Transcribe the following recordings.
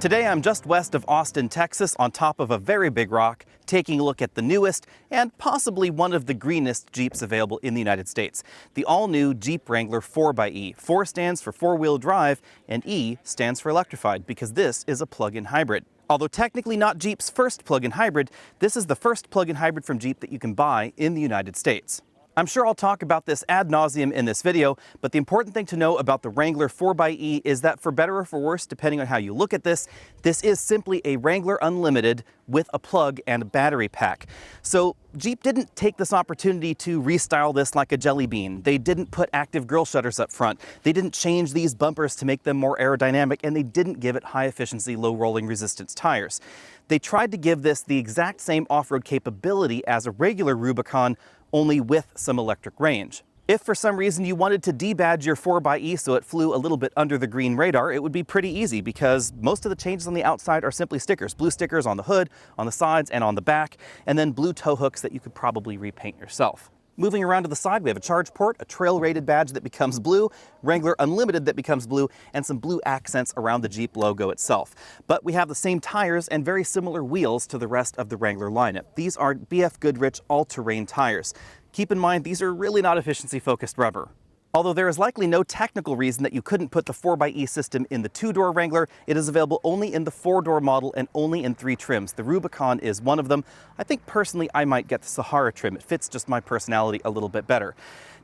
Today I'm just west of Austin, Texas, on top of a very big rock, taking a look at the newest and possibly one of the greenest Jeeps available in the United States. The all-new Jeep Wrangler 4xe. 4 stands for four-wheel drive and E stands for electrified because this is a plug-in hybrid. Although technically not Jeep's first plug-in hybrid, this is the first plug-in hybrid from Jeep that you can buy in the United States. I'm sure I'll talk about this ad nauseum in this video, but the important thing to know about the Wrangler 4xe is that for better or for worse, depending on how you look at this is simply a Wrangler Unlimited with a plug and a battery pack. So Jeep didn't take this opportunity to restyle this like a jelly bean. They didn't put active grille shutters up front. They didn't change these bumpers to make them more aerodynamic, and they didn't give it high efficiency, low rolling resistance tires. They tried to give this the exact same off-road capability as a regular Rubicon, only with some electric range. If for some reason you wanted to debadge your 4xe so it flew a little bit under the green radar, it would be pretty easy because most of the changes on the outside are simply stickers. Blue stickers on the hood, on the sides, and on the back, and then blue tow hooks that you could probably repaint yourself. Moving around to the side, we have a charge port, a trail-rated badge that becomes blue, Wrangler Unlimited that becomes blue, and some blue accents around the Jeep logo itself. But we have the same tires and very similar wheels to the rest of the Wrangler lineup. These are BF Goodrich all-terrain tires. Keep in mind, these are really not efficiency-focused rubber. Although there is likely no technical reason that you couldn't put the 4xe system in the 2-door Wrangler, it is available only in the 4-door model and only in 3 trims. The Rubicon is one of them. I think personally I might get the Sahara trim. It fits just my personality a little bit better.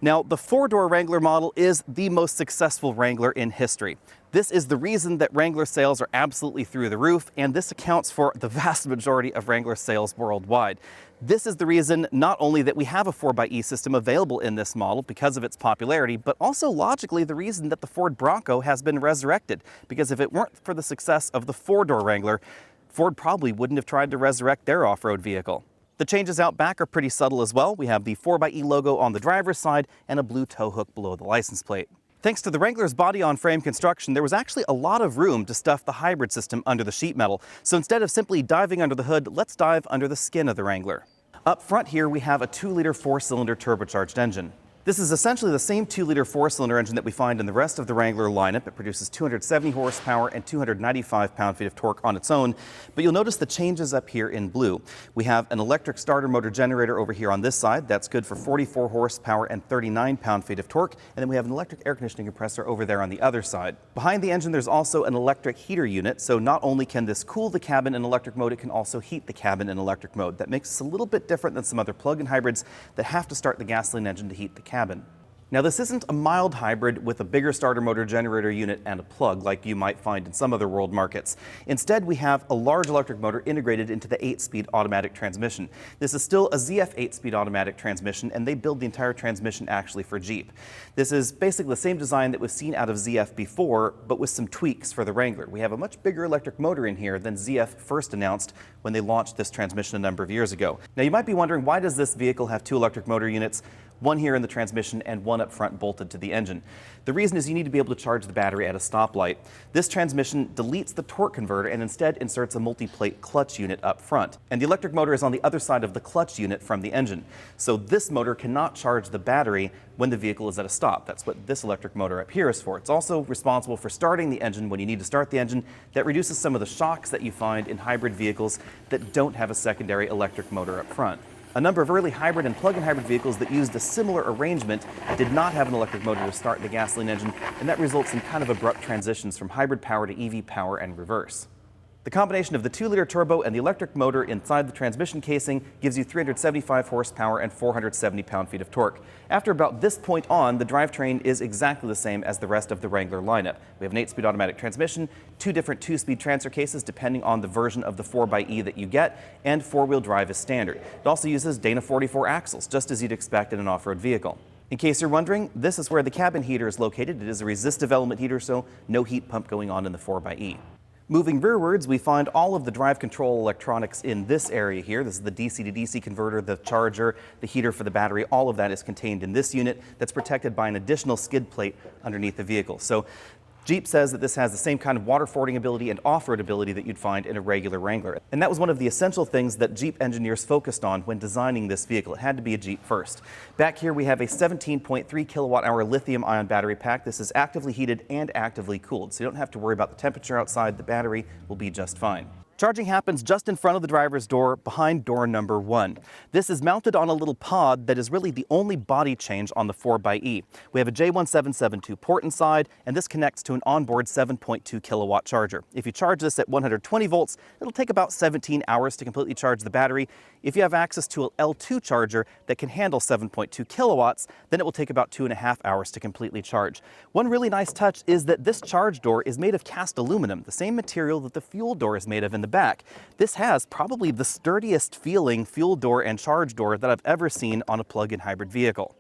Now, the 4-door Wrangler model is the most successful Wrangler in history. This is the reason that Wrangler sales are absolutely through the roof, and this accounts for the vast majority of Wrangler sales worldwide. This is the reason not only that we have a 4xe system available in this model because of its popularity, but also logically the reason that the Ford Bronco has been resurrected. Because if it weren't for the success of the 4-door Wrangler, Ford probably wouldn't have tried to resurrect their off-road vehicle. The changes out back are pretty subtle as well. We have the 4xe logo on the driver's side and a blue tow hook below the license plate. Thanks to the Wrangler's body-on-frame construction, there was actually a lot of room to stuff the hybrid system under the sheet metal. So instead of simply diving under the hood, let's dive under the skin of the Wrangler. Up front here, we have a 2-liter 4-cylinder turbocharged engine. This is essentially the same 2-liter 4-cylinder engine that we find in the rest of the Wrangler lineup. It produces 270 horsepower and 295 pound-feet of torque on its own. But you'll notice the changes up here in blue. We have an electric starter motor generator over here on this side. That's good for 44 horsepower and 39 pound-feet of torque. And then we have an electric air conditioning compressor over there on the other side. Behind the engine, there's also an electric heater unit. So not only can this cool the cabin in electric mode, it can also heat the cabin in electric mode. That makes it a little bit different than some other plug-in hybrids that have to start the gasoline engine to heat the cabin. Now, this isn't a mild hybrid with a bigger starter motor generator unit and a plug like you might find in some other world markets. Instead, we have a large electric motor integrated into the 8-speed automatic transmission. This is still a ZF 8-speed automatic transmission, and they build the entire transmission actually for Jeep. This is basically the same design that was seen out of ZF before, but with some tweaks for the Wrangler. We have a much bigger electric motor in here than ZF first announced when they launched this transmission a number of years ago. Now, you might be wondering, why does this vehicle have 2 electric motor units? One here in the transmission and one up front bolted to the engine. The reason is you need to be able to charge the battery at a stoplight. This transmission deletes the torque converter and instead inserts a multi-plate clutch unit up front. And the electric motor is on the other side of the clutch unit from the engine. So this motor cannot charge the battery when the vehicle is at a stop. That's what this electric motor up here is for. It's also responsible for starting the engine when you need to start the engine. That reduces some of the shocks that you find in hybrid vehicles that don't have a secondary electric motor up front. A number of early hybrid and plug-in hybrid vehicles that used a similar arrangement did not have an electric motor to start the gasoline engine, and that results in kind of abrupt transitions from hybrid power to EV power and reverse. The combination of the 2-liter turbo and the electric motor inside the transmission casing gives you 375 horsepower and 470 pound-feet of torque. After about this point on, the drivetrain is exactly the same as the rest of the Wrangler lineup. We have an 8-speed automatic transmission, 2 different 2-speed transfer cases depending on the version of the 4xe that you get, and 4-wheel drive is standard. It also uses Dana 44 axles, just as you'd expect in an off-road vehicle. In case you're wondering, this is where the cabin heater is located. It is a resistive element heater, so no heat pump going on in the 4xe. Moving rearwards, we find all of the drive control electronics in this area here. This is the DC to DC converter, the charger, the heater for the battery. All of that is contained in this unit that's protected by an additional skid plate underneath the vehicle. So Jeep says that this has the same kind of water fording ability and off-road ability that you'd find in a regular Wrangler. And that was one of the essential things that Jeep engineers focused on when designing this vehicle. It had to be a Jeep first. Back here we have a 17.3 kilowatt-hour lithium-ion battery pack. This is actively heated and actively cooled, so you don't have to worry about the temperature outside. The battery will be just fine. Charging happens just in front of the driver's door, behind door number 1. This is mounted on a little pod that is really the only body change on the 4xe. We have a J1772 port inside, and this connects to an onboard 7.2 kilowatt charger. If you charge this at 120 volts, it'll take about 17 hours to completely charge the battery. If you have access to an L2 charger that can handle 7.2 kilowatts, then it will take about 2.5 hours to completely charge. One really nice touch is that this charge door is made of cast aluminum, the same material that the fuel door is made of in the back. This has probably the sturdiest feeling fuel door and charge door that I've ever seen on a plug-in hybrid vehicle.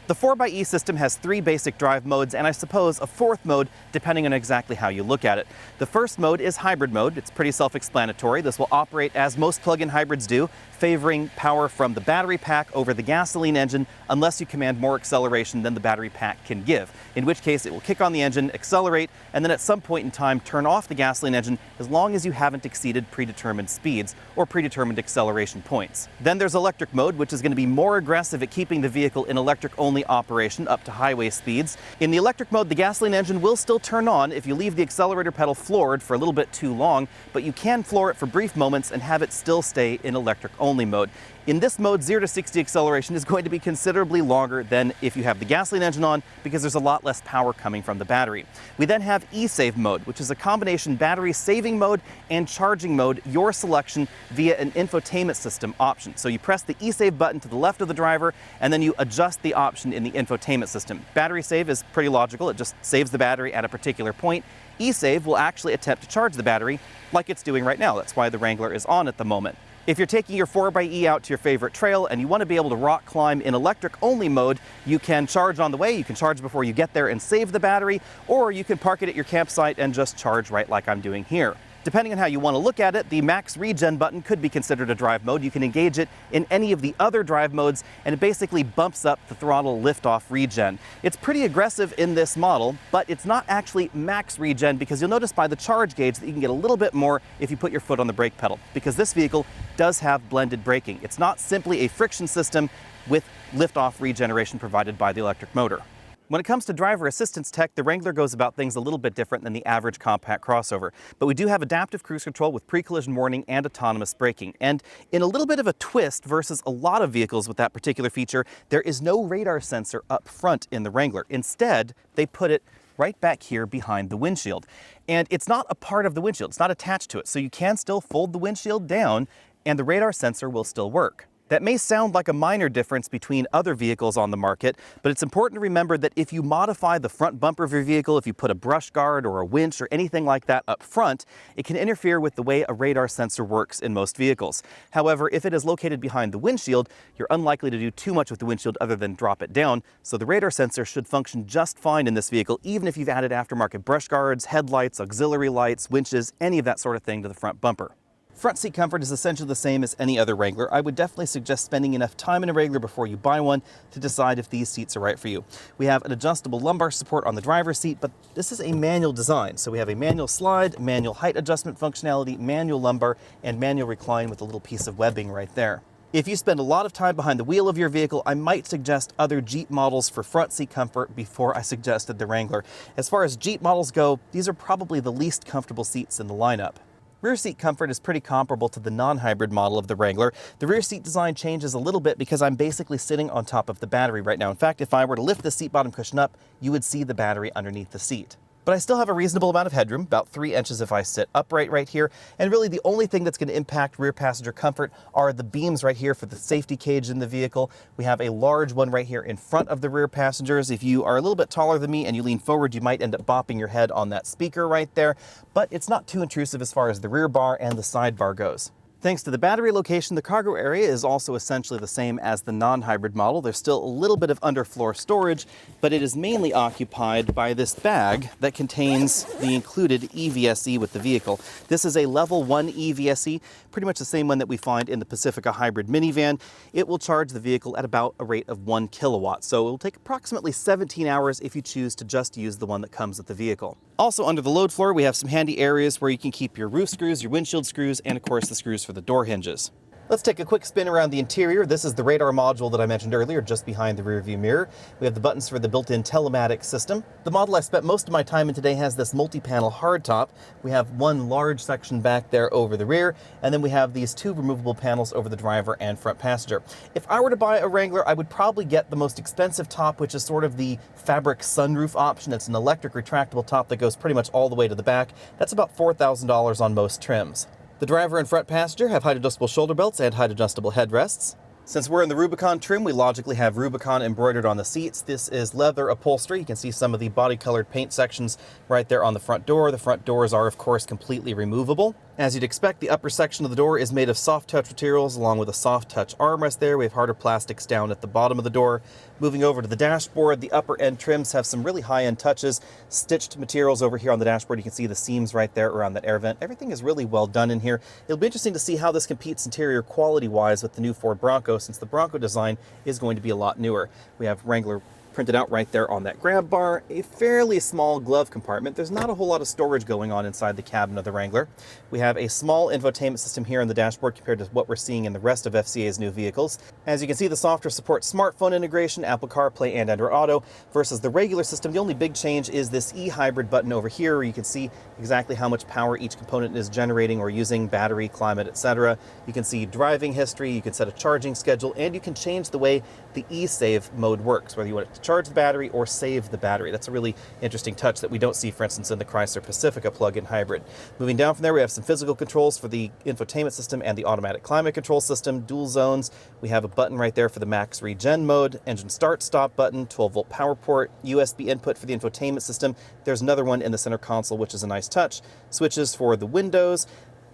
The 4xe system has 3 basic drive modes and I suppose a 4th mode depending on exactly how you look at it. The first mode is hybrid mode. It's pretty self-explanatory. This will operate as most plug-in hybrids do, favoring power from the battery pack over the gasoline engine unless you command more acceleration than the battery pack can give, in which case it will kick on the engine, accelerate, and then at some point in time turn off the gasoline engine as long as you haven't exceeded predetermined speeds or predetermined acceleration points. Then there's electric mode, which is going to be more aggressive at keeping the vehicle in electric-only operation up to highway speeds. In the electric mode, the gasoline engine will still turn on if you leave the accelerator pedal floored for a little bit too long, but you can floor it for brief moments and have it still stay in electric-only mode. In this mode, 0 to 60 acceleration is going to be considerably longer than if you have the gasoline engine on because there's a lot less power coming from the battery. We then have e-save mode, which is a combination battery saving mode and charging mode, your selection via an infotainment system option. So you press the e-save button to the left of the driver and then you adjust the option in the infotainment system. Battery save is pretty logical. It just saves the battery at a particular point. E-save will actually attempt to charge the battery like it's doing right now. That's why the Wrangler is on at the moment. If you're taking your 4xe out to your favorite trail and you want to be able to rock climb in electric-only mode, you can charge on the way, you can charge before you get there and save the battery, or you can park it at your campsite and just charge right like I'm doing here. Depending on how you want to look at it, the max regen button could be considered a drive mode. You can engage it in any of the other drive modes, and it basically bumps up the throttle liftoff regen. It's pretty aggressive in this model, but it's not actually max regen because you'll notice by the charge gauge that you can get a little bit more if you put your foot on the brake pedal, because this vehicle does have blended braking. It's not simply a friction system with liftoff regeneration provided by the electric motor. When it comes to driver assistance tech, the Wrangler goes about things a little bit different than the average compact crossover. But we do have adaptive cruise control with pre-collision warning and autonomous braking. And in a little bit of a twist versus a lot of vehicles with that particular feature, there is no radar sensor up front in the Wrangler. Instead, they put it right back here behind the windshield. And it's not a part of the windshield, it's not attached to it. So you can still fold the windshield down and the radar sensor will still work. That may sound like a minor difference between other vehicles on the market, but it's important to remember that if you modify the front bumper of your vehicle, if you put a brush guard or a winch or anything like that up front, it can interfere with the way a radar sensor works in most vehicles. However, if it is located behind the windshield, you're unlikely to do too much with the windshield other than drop it down, so the radar sensor should function just fine in this vehicle, even if you've added aftermarket brush guards, headlights, auxiliary lights, winches, any of that sort of thing to the front bumper. Front seat comfort is essentially the same as any other Wrangler. I would definitely suggest spending enough time in a Wrangler before you buy one to decide if these seats are right for you. We have an adjustable lumbar support on the driver's seat, but this is a manual design. So we have a manual slide, manual height adjustment functionality, manual lumbar, and manual recline with a little piece of webbing right there. If you spend a lot of time behind the wheel of your vehicle, I might suggest other Jeep models for front seat comfort before I suggested the Wrangler. As far as Jeep models go, these are probably the least comfortable seats in the lineup. Rear seat comfort is pretty comparable to the non-hybrid model of the Wrangler. The rear seat design changes a little bit because I'm basically sitting on top of the battery right now. In fact, if I were to lift the seat bottom cushion up, you would see the battery underneath the seat. But I still have a reasonable amount of headroom, about 3 inches if I sit upright right here. And really the only thing that's going to impact rear passenger comfort are the beams right here for the safety cage in the vehicle. We have a large one right here in front of the rear passengers. If you are a little bit taller than me and you lean forward, you might end up bopping your head on that speaker right there. But it's not too intrusive as far as the rear bar and the side bar goes. Thanks to the battery location, the cargo area is also essentially the same as the non-hybrid model. There's still a little bit of underfloor storage, but it is mainly occupied by this bag that contains the included EVSE with the vehicle. This is a level 1 EVSE, pretty much the same one that we find in the Pacifica hybrid minivan. It will charge the vehicle at about a rate of 1 kilowatt, so it will take approximately 17 hours if you choose to just use the one that comes with the vehicle. Also under the load floor, we have some handy areas where you can keep your roof screws, your windshield screws, and of course the screws for the door hinges. Let's take a quick spin around the interior. This is the radar module that I mentioned earlier, just behind the rearview mirror. We have the buttons for the built-in telematics system. The model I spent most of my time in today has this multi-panel hardtop. We have one large section back there over the rear, and then we have these two removable panels over the driver and front passenger. If I were to buy a Wrangler, I would probably get the most expensive top, which is sort of the fabric sunroof option. It's an electric retractable top that goes pretty much all the way to the back. That's about $4,000 on most trims. The driver and front passenger have height-adjustable shoulder belts and height-adjustable headrests. Since we're in the Rubicon trim, we logically have Rubicon embroidered on the seats. This is leather upholstery. You can see some of the body-colored paint sections right there on the front door. The front doors are, of course, completely removable. As you'd expect, the upper section of the door is made of soft touch materials along with a soft touch armrest there. We have harder plastics down at the bottom of the door. Moving over to the dashboard, the upper end trims have some really high-end touches. Stitched materials over here on the dashboard. You can see the seams right there around that air vent. Everything is really well done in here. It'll be interesting to see how this competes interior quality-wise with the new Ford Bronco, since the Bronco design is going to be a lot newer. We have Wrangler printed out right there on that grab bar, a fairly small glove compartment. There's not a whole lot of storage going on inside the cabin of the Wrangler. We have a small infotainment system here on the dashboard compared to what we're seeing in the rest of FCA's new vehicles. As you can see, the software supports smartphone integration, Apple CarPlay, and Android Auto, versus the regular system. The only big change is this e-hybrid button over here, where you can see exactly how much power each component is generating or using, battery, climate, etc. You can see driving history, you can set a charging schedule, and you can change the way the e-save mode works, whether you want it to charge the battery or save the battery. That's a really interesting touch that we don't see, for instance, in the Chrysler Pacifica plug-in hybrid. Moving down from there, we have some physical controls for the infotainment system and the automatic climate control system, dual zones. We have a button right there for the max regen mode, engine start stop button, 12-volt power port, USB input for the infotainment system. There's another one in the center console, which is a nice touch. Switches for the windows.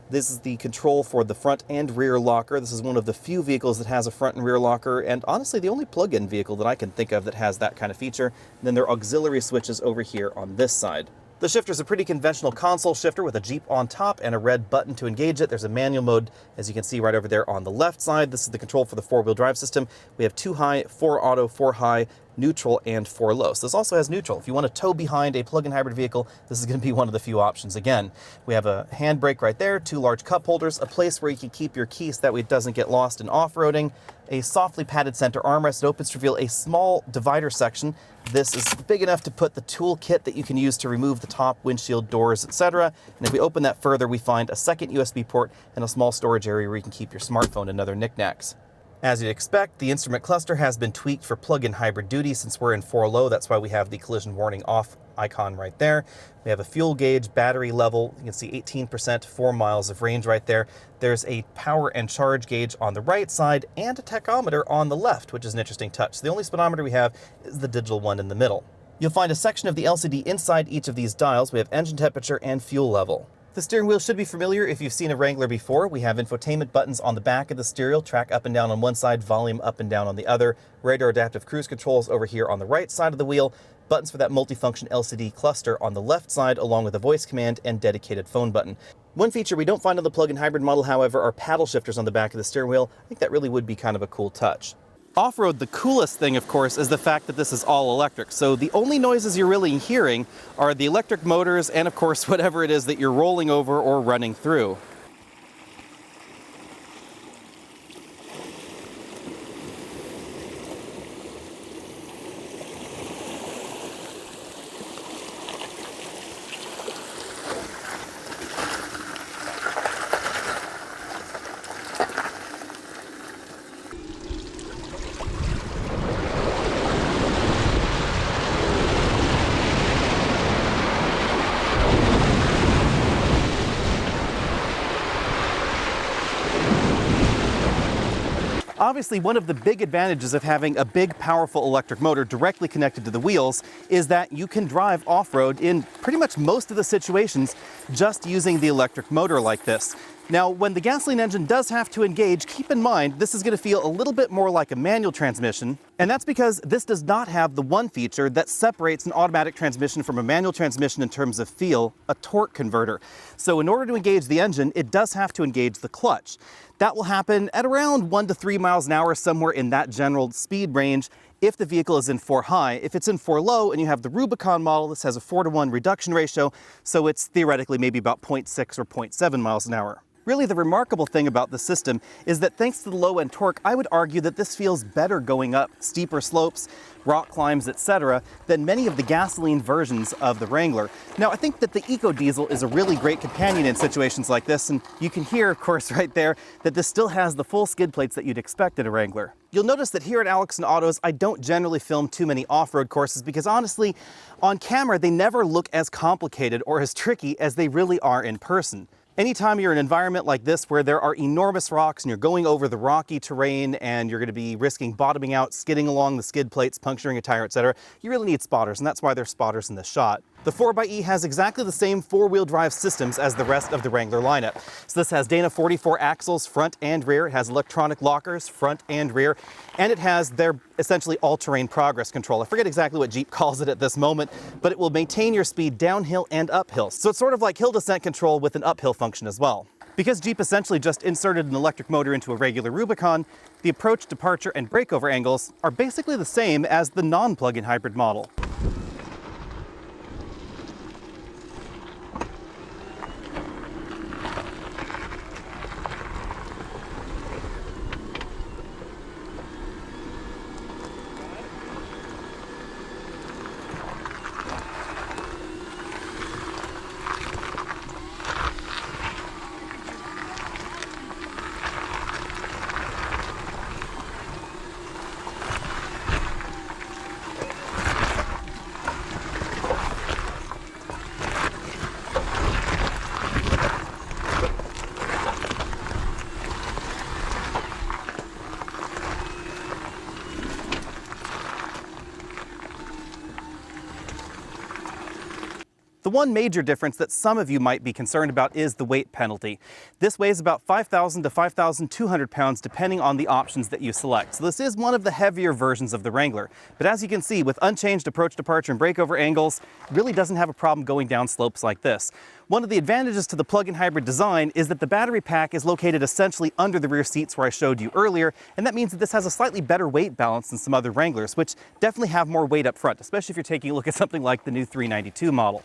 This is the control for the front and rear locker. This is one of the few vehicles that has a front and rear locker, and honestly the only plug-in vehicle that I can think of that has that kind of feature. And then there are auxiliary switches over here on this side. The shifter is a pretty conventional console shifter with a Jeep on top and a red button to engage it. There's a manual mode, as you can see right over there on the left side. This is the control for the four-wheel drive system. We have 2 high, 4 auto, 4 high, neutral, and 4 low. So this also has neutral. If you want to tow behind a plug-in hybrid vehicle, this is going to be one of the few options. Again, we have a handbrake right there, 2 large cup holders, a place where you can keep your keys so that way it doesn't get lost in off-roading, a softly padded center armrest that opens to reveal a small divider section. This is big enough to put the tool kit that you can use to remove the top, windshield, doors, etc. And if we open that further, we find a second USB port and a small storage area where you can keep your smartphone and other knickknacks. As you'd expect, the instrument cluster has been tweaked for plug-in hybrid duty since we're in 4 low. That's why we have the collision warning off icon right there. We have a fuel gauge, battery level. You can see 18%, 4 miles of range right there. There's a power and charge gauge on the right side and a tachometer on the left, which is an interesting touch. So the only speedometer we have is the digital one in the middle. You'll find a section of the LCD inside each of these dials. We have engine temperature and fuel level. The steering wheel should be familiar if you've seen a Wrangler before. We have infotainment buttons on the back of the steering wheel, track up and down on one side, volume up and down on the other, radar adaptive cruise controls over here on the right side of the wheel, buttons for that multifunction LCD cluster on the left side, along with a voice command and dedicated phone button. One feature we don't find on the plug-in hybrid model, however, are paddle shifters on the back of the steering wheel. I think that really would be kind of a cool touch. Off-road, the coolest thing, of course, is the fact that this is all electric. So the only noises you're really hearing are the electric motors and, of course, whatever it is that you're rolling over or running through. Obviously, one of the big advantages of having a big, powerful electric motor directly connected to the wheels is that you can drive off-road in pretty much most of the situations just using the electric motor like this. Now, when the gasoline engine does have to engage, keep in mind this is going to feel a little bit more like a manual transmission, and that's because this does not have the one feature that separates an automatic transmission from a manual transmission in terms of feel, a torque converter. So in order to engage the engine, it does have to engage the clutch. That will happen at around 1 to 3 miles an hour, somewhere in that general speed range, if the vehicle is in 4 high. If it's in 4 low and you have the Rubicon model, this has a 4-to-1 reduction ratio, so it's theoretically maybe about 0.6 or 0.7 miles an hour. Really, the remarkable thing about the system is that thanks to the low-end torque, I would argue that this feels better going up steeper slopes, rock climbs, etc., than many of the gasoline versions of the Wrangler. Now, I think that the EcoDiesel is a really great companion in situations like this, and you can hear, of course, right there, that this still has the full skid plates that you'd expect in a Wrangler. You'll notice that here at Alex and Autos, I don't generally film too many off-road courses because honestly, on camera, they never look as complicated or as tricky as they really are in person. Anytime you're in an environment like this where there are enormous rocks and you're going over the rocky terrain and you're going to be risking bottoming out, skidding along the skid plates, puncturing a tire, etc., you really need spotters, and that's why there's spotters in this shot. The 4xe has exactly the same four-wheel drive systems as the rest of the Wrangler lineup. So this has Dana 44 axles, front and rear. It has electronic lockers, front and rear. And it has their essentially all-terrain progress control. I forget exactly what Jeep calls it at this moment, but it will maintain your speed downhill and uphill. So it's sort of like hill descent control with an uphill function as well. Because Jeep essentially just inserted an electric motor into a regular Rubicon, the approach, departure, and breakover angles are basically the same as the non-plug-in hybrid model. The one major difference that some of you might be concerned about is the weight penalty. This weighs about 5,000 to 5,200 pounds depending on the options that you select. So this is one of the heavier versions of the Wrangler. But as you can see, with unchanged approach, departure, and breakover angles, it really doesn't have a problem going down slopes like this. One of the advantages to the plug-in hybrid design is that the battery pack is located essentially under the rear seats where I showed you earlier, and that means that this has a slightly better weight balance than some other Wranglers, which definitely have more weight up front, especially if you're taking a look at something like the new 392 model.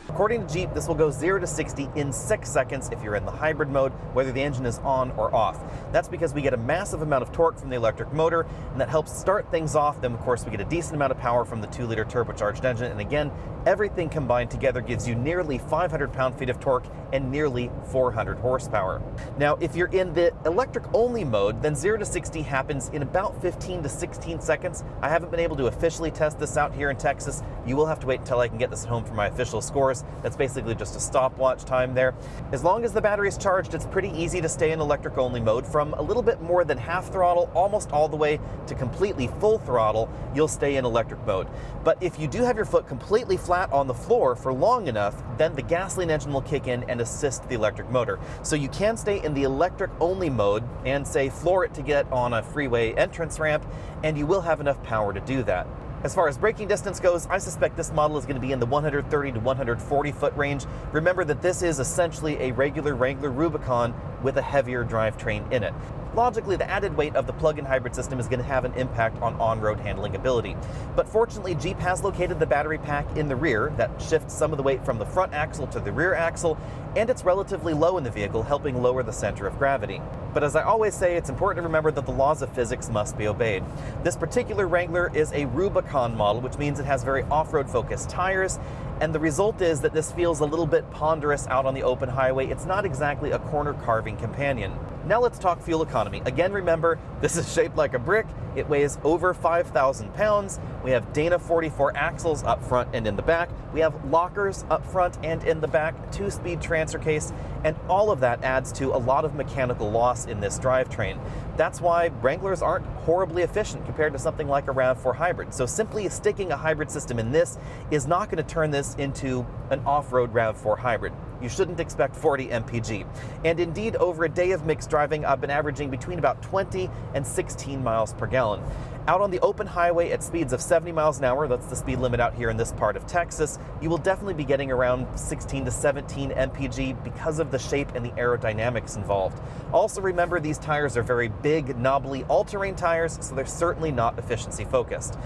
According to Jeep, this will go 0 to 60 in 6 seconds if you're in the hybrid mode, whether the engine is on or off. That's because we get a massive amount of torque from the electric motor, and that helps start things off. Then, of course, we get a decent amount of power from the 2-liter turbocharged engine. And again, everything combined together gives you nearly 500 pound-feet of torque and nearly 400 horsepower. Now, if you're in the electric-only mode, then 0 to 60 happens in about 15 to 16 seconds. I haven't been able to officially test this out here in Texas. You will have to wait until I can get this at home for my official scores. That's basically just a stopwatch time there. As long as the battery is charged, it's pretty easy to stay in electric-only mode. From a little bit more than half throttle, almost all the way to completely full throttle, you'll stay in electric mode. But if you do have your foot completely flat on the floor for long enough, then the gasoline engine will kick in and assist the electric motor. So you can stay in the electric-only mode and, say, floor it to get on a freeway entrance ramp, and you will have enough power to do that. As far as braking distance goes, I suspect this model is going to be in the 130 to 140 foot range. Remember that this is essentially a regular Wrangler Rubicon with a heavier drivetrain in it. logically the added weight of the plug-in hybrid system is going to have an impact on-road handling ability. But fortunately, Jeep has located the battery pack in the rear that shifts some of the weight from the front axle to the rear axle, and it's relatively low in the vehicle, helping lower the center of gravity. But as I always say, it's important to remember that the laws of physics must be obeyed. This particular Wrangler is a Rubicon model, which means it has very off-road focused tires, and the result is that this feels a little bit ponderous out on the open highway. It's not exactly a corner carving companion. Now let's talk fuel economy. Again, remember, this is shaped like a brick. It weighs over 5,000 pounds. We have Dana 44 axles up front and in the back. We have lockers up front and in the back, 2-speed transfer case, and all of that adds to a lot of mechanical loss in this drivetrain. That's why Wranglers aren't horribly efficient compared to something like a RAV4 hybrid. So simply sticking a hybrid system in this is not going to turn this into an off-road RAV4 hybrid. You shouldn't expect 40 mpg. And indeed, over a day of mixed driving, I've been averaging between about 20 and 16 miles per gallon. Out on the open highway at speeds of 70 miles an hour, that's the speed limit out here in this part of Texas, you will definitely be getting around 16 to 17 mpg because of the shape and the aerodynamics involved. Also remember, these tires are very big, knobbly, all-terrain tires, so they're certainly not efficiency focused.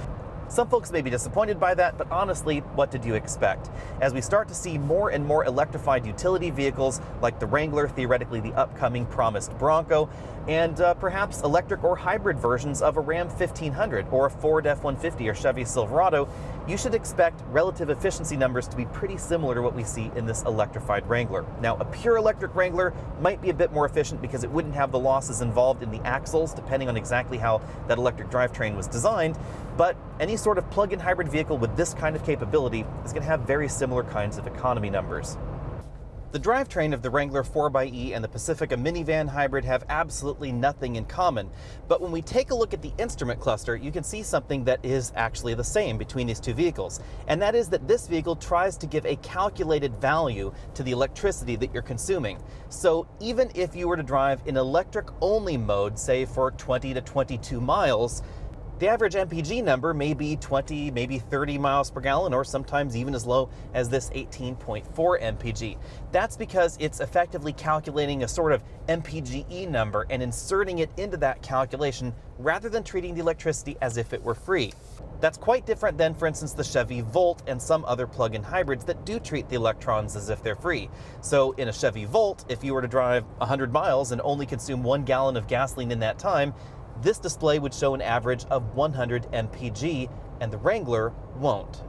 Some folks may be disappointed by that, but honestly, what did you expect? As we start to see more and more electrified utility vehicles like the Wrangler, theoretically the upcoming promised Bronco, and perhaps electric or hybrid versions of a Ram 1500 or a Ford F-150 or Chevy Silverado, you should expect relative efficiency numbers to be pretty similar to what we see in this electrified Wrangler. Now, a pure electric Wrangler might be a bit more efficient because it wouldn't have the losses involved in the axles, depending on exactly how that electric drivetrain was designed, but any sort of plug-in hybrid vehicle with this kind of capability is going to have very similar kinds of economy numbers. The drivetrain of the Wrangler 4xe and the Pacifica minivan hybrid have absolutely nothing in common, but when we take a look at the instrument cluster, you can see something that is actually the same between these two vehicles, and that is that this vehicle tries to give a calculated value to the electricity that you're consuming. So even if you were to drive in electric-only mode, say for 20 to 22 miles, the average MPG number may be 20, maybe 30 miles per gallon, or sometimes even as low as this 18.4 MPG. That's because it's effectively calculating a sort of MPGE number and inserting it into that calculation rather than treating the electricity as if it were free. That's quite different than, for instance, the Chevy Volt and some other plug-in hybrids that do treat the electrons as if they're free. So in a Chevy Volt, if you were to drive 100 miles and only consume 1 gallon of gasoline in that time, this display would show an average of 100 mpg, and the Wrangler won't.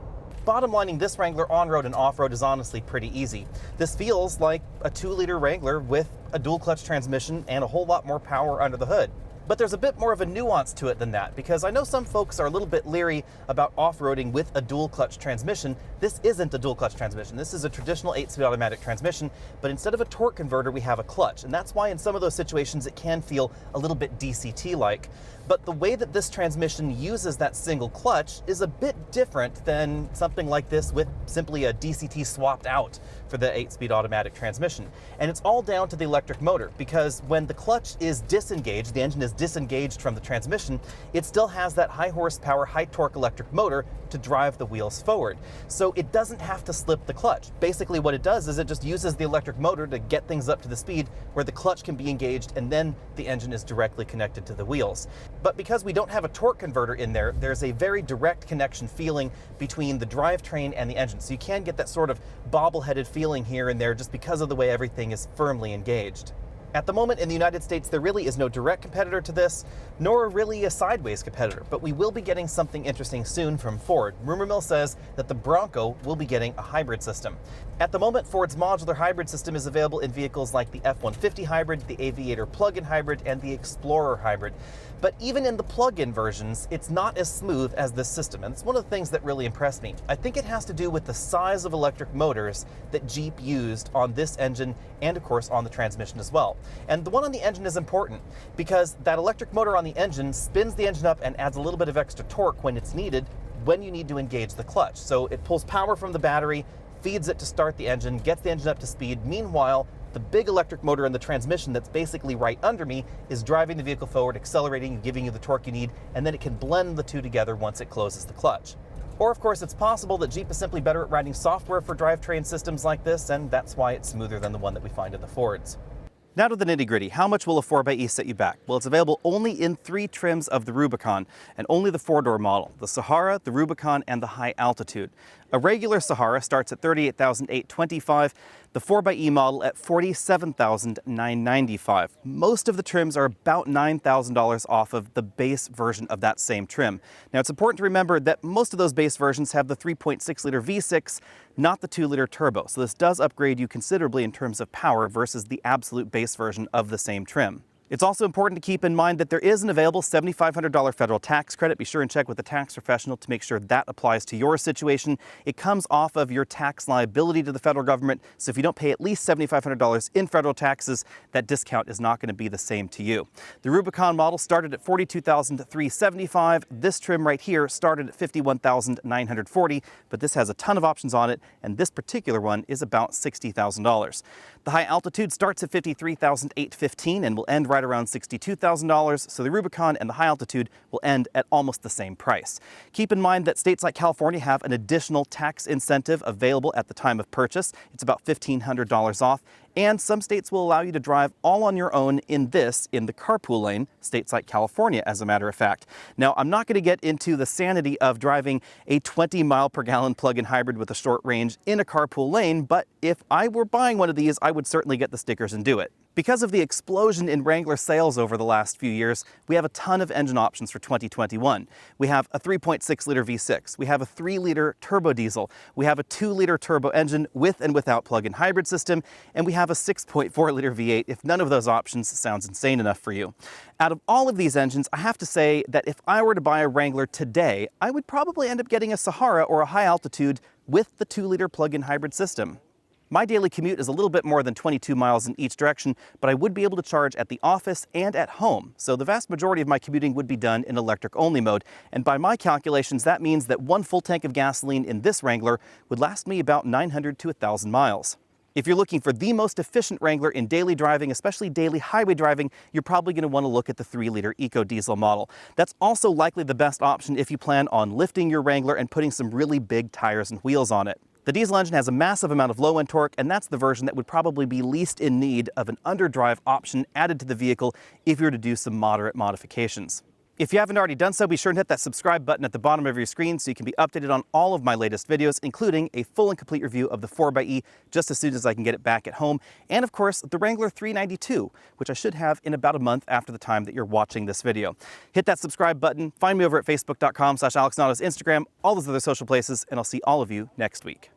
Bottom lining this Wrangler on-road and off-road is honestly pretty easy. This feels like a 2-liter Wrangler with a dual-clutch transmission and a whole lot more power under the hood. But there's a bit more of a nuance to it than that, because I know some folks are a little bit leery about off-roading with a dual-clutch transmission. This isn't a dual-clutch transmission. This is a traditional 8-speed automatic transmission, but instead of a torque converter, we have a clutch. And that's why in some of those situations it can feel a little bit DCT-like. But the way that this transmission uses that single clutch is a bit different than something like this with simply a DCT swapped out for the 8-speed automatic transmission. And it's all down to the electric motor, because when the clutch is disengaged, the engine is disengaged from the transmission, it still has that high horsepower, high torque electric motor to drive the wheels forward. So it doesn't have to slip the clutch. Basically what it does is it just uses the electric motor to get things up to the speed where the clutch can be engaged, and then the engine is directly connected to the wheels. But because we don't have a torque converter in there, there's a very direct connection feeling between the drivetrain and the engine. So you can get that sort of bobble-headed feeling here and there just because of the way everything is firmly engaged. At the moment in the United States, there really is no direct competitor to this, nor really a sideways competitor, but we will be getting something interesting soon from Ford. Rumor mill says that the Bronco will be getting a hybrid system. At the moment, Ford's modular hybrid system is available in vehicles like the F-150 hybrid, the Aviator plug-in hybrid, and the Explorer hybrid. But even in the plug-in versions, it's not as smooth as this system, and it's one of the things that really impressed me. I think it has to do with the size of electric motors that Jeep used on this engine and, of course, on the transmission as well. And the one on the engine is important because that electric motor on the engine spins the engine up and adds a little bit of extra torque when it's needed, when you need to engage the clutch. So it pulls power from the battery, feeds it to start the engine, gets the engine up to speed. Meanwhile, the big electric motor in the transmission that's basically right under me is driving the vehicle forward, accelerating, and giving you the torque you need, and then it can blend the two together once it closes the clutch. Or, of course, it's possible that Jeep is simply better at writing software for drivetrain systems like this, and that's why it's smoother than the one that we find in the Fords. Now to the nitty-gritty. How much will a 4xe set you back? Well, it's available only in 3 trims of the Rubicon, and only the 4-door model: the Sahara, the Rubicon, and the High Altitude. A regular Sahara starts at $38,825, the 4xe model at $47,995. Most of the trims are about $9,000 off of the base version of that same trim. Now, it's important to remember that most of those base versions have the 3.6-liter V6, not the 2-liter turbo, so this does upgrade you considerably in terms of power versus the absolute base version of the same trim. It's also important to keep in mind that there is an available $7,500 federal tax credit. Be sure and check with a tax professional to make sure that applies to your situation. It comes off of your tax liability to the federal government, so if you don't pay at least $7,500 in federal taxes, that discount is not going to be the same to you. The Rubicon model started at $42,375. This trim right here started at $51,940, but this has a ton of options on it, and this particular one is about $60,000. The High Altitude starts at $53,815 and will end right around $62,000, so the Rubicon and the High Altitude will end at almost the same price. Keep in mind that states like California have an additional tax incentive available at the time of purchase. It's about $1,500 off, and some states will allow you to drive all on your own in the carpool lane, states like California, as a matter of fact. Now, I'm not going to get into the sanity of driving a 20-mile-per-gallon plug-in hybrid with a short range in a carpool lane, but if I were buying one of these, I would certainly get the stickers and do it. Because of the explosion in Wrangler sales over the last few years, we have a ton of engine options for 2021. We have a 3.6-liter V6, we have a 3-liter turbo diesel, we have a 2-liter turbo engine with and without plug-in hybrid system, and we have a 6.4-liter V8 if none of those options sounds insane enough for you. Out of all of these engines, I have to say that if I were to buy a Wrangler today, I would probably end up getting a Sahara or a High Altitude with the 2-liter plug-in hybrid system. My daily commute is a little bit more than 22 miles in each direction, but I would be able to charge at the office and at home. So the vast majority of my commuting would be done in electric-only mode. And by my calculations, that means that one full tank of gasoline in this Wrangler would last me about 900 to 1,000 miles. If you're looking for the most efficient Wrangler in daily driving, especially daily highway driving, you're probably going to want to look at the 3-liter EcoDiesel model. That's also likely the best option if you plan on lifting your Wrangler and putting some really big tires and wheels on it. The diesel engine has a massive amount of low-end torque, and that's the version that would probably be least in need of an underdrive option added to the vehicle if you were to do some moderate modifications. If you haven't already done so, be sure and hit that subscribe button at the bottom of your screen so you can be updated on all of my latest videos, including a full and complete review of the 4xe just as soon as I can get it back at home, and of course the Wrangler 392, which I should have in about a month after the time that you're watching this video. Hit that subscribe button, find me over at facebook.com/AlexNautos, Instagram, all those other social places, and I'll see all of you next week.